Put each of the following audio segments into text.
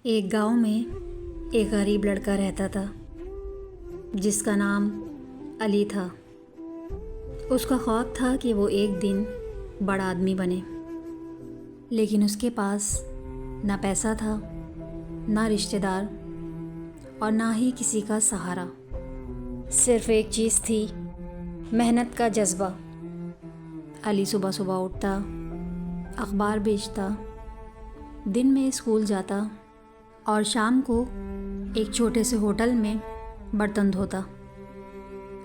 ایک گاؤں میں ایک غریب لڑکا رہتا تھا جس کا نام علی تھا۔ اس کا خواب تھا کہ وہ ایک دن بڑا آدمی بنے، لیکن اس کے پاس نہ پیسہ تھا، نہ رشتہ دار اور نہ ہی کسی کا سہارا۔ صرف ایک چیز تھی، محنت کا جذبہ۔ علی صبح صبح اٹھتا، اخبار بیچتا، دن میں اسکول جاتا اور شام کو ایک چھوٹے سے ہوٹل میں برتن دھوتا۔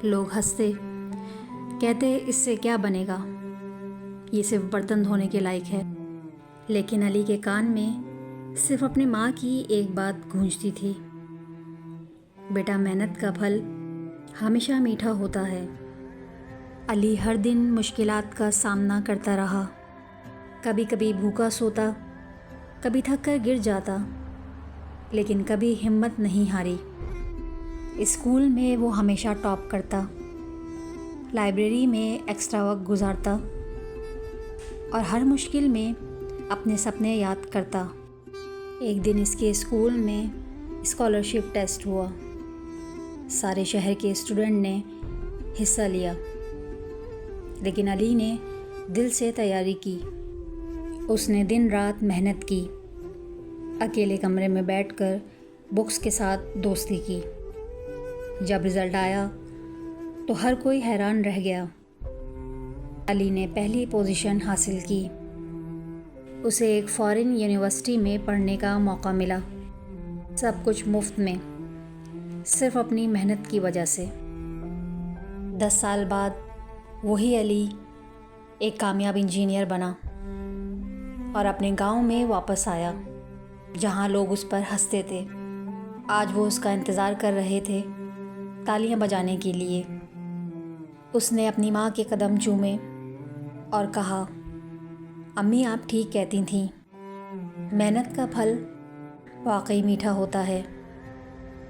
لوگ ہنستے، کہتے اس سے کیا بنے گا، یہ صرف برتن دھونے کے لائق ہے۔ لیکن علی کے کان میں صرف اپنی ماں کی ایک بات گونجتی تھی، بیٹا محنت کا پھل ہمیشہ میٹھا ہوتا ہے۔ علی ہر دن مشکلات کا سامنا کرتا رہا، کبھی کبھی بھوکا سوتا، کبھی تھک کر گر جاتا، لیکن کبھی ہمت نہیں ہاری۔ اسکول میں وہ ہمیشہ ٹاپ کرتا، لائبریری میں ایکسٹرا وقت گزارتا اور ہر مشکل میں اپنے سپنے یاد کرتا۔ ایک دن اس کے اسکول میں اسکالرشپ ٹیسٹ ہوا۔ سارے شہر کے اسٹوڈنٹ نے حصہ لیا، لیکن علی نے دل سے تیاری کی۔ اس نے دن رات محنت کی، اکیلے کمرے میں بیٹھ کر بکس کے ساتھ دوستی کی۔ جب رزلٹ آیا تو ہر کوئی حیران رہ گیا۔ علی نے پہلی پوزیشن حاصل کی۔ اسے ایک فارن یونیورسٹی میں پڑھنے کا موقع ملا، سب کچھ مفت میں، صرف اپنی محنت کی وجہ سے۔ 10 سال بعد وہی علی ایک کامیاب انجینئر بنا اور اپنے گاؤں میں واپس آیا، جہاں لوگ اس پر ہنستے تھے۔ آج وہ اس کا انتظار کر رہے تھے، تالیاں بجانے کے لیے۔ اس نے اپنی ماں کے قدم چومے اور کہا، امی آپ ٹھیک کہتی تھیں، محنت کا پھل واقعی میٹھا ہوتا ہے۔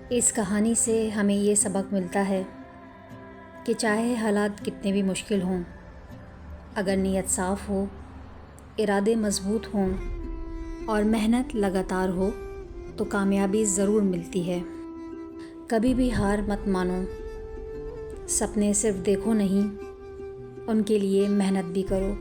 اس کہانی سے ہمیں یہ سبق ملتا ہے کہ چاہے حالات کتنے بھی مشکل ہوں، اگر نیت صاف ہو، ارادے مضبوط ہوں اور محنت لگاتار ہو تو کامیابی ضرور ملتی ہے۔ کبھی بھی ہار مت مانو، سپنے صرف دیکھو نہیں، ان کے لیے محنت بھی کرو۔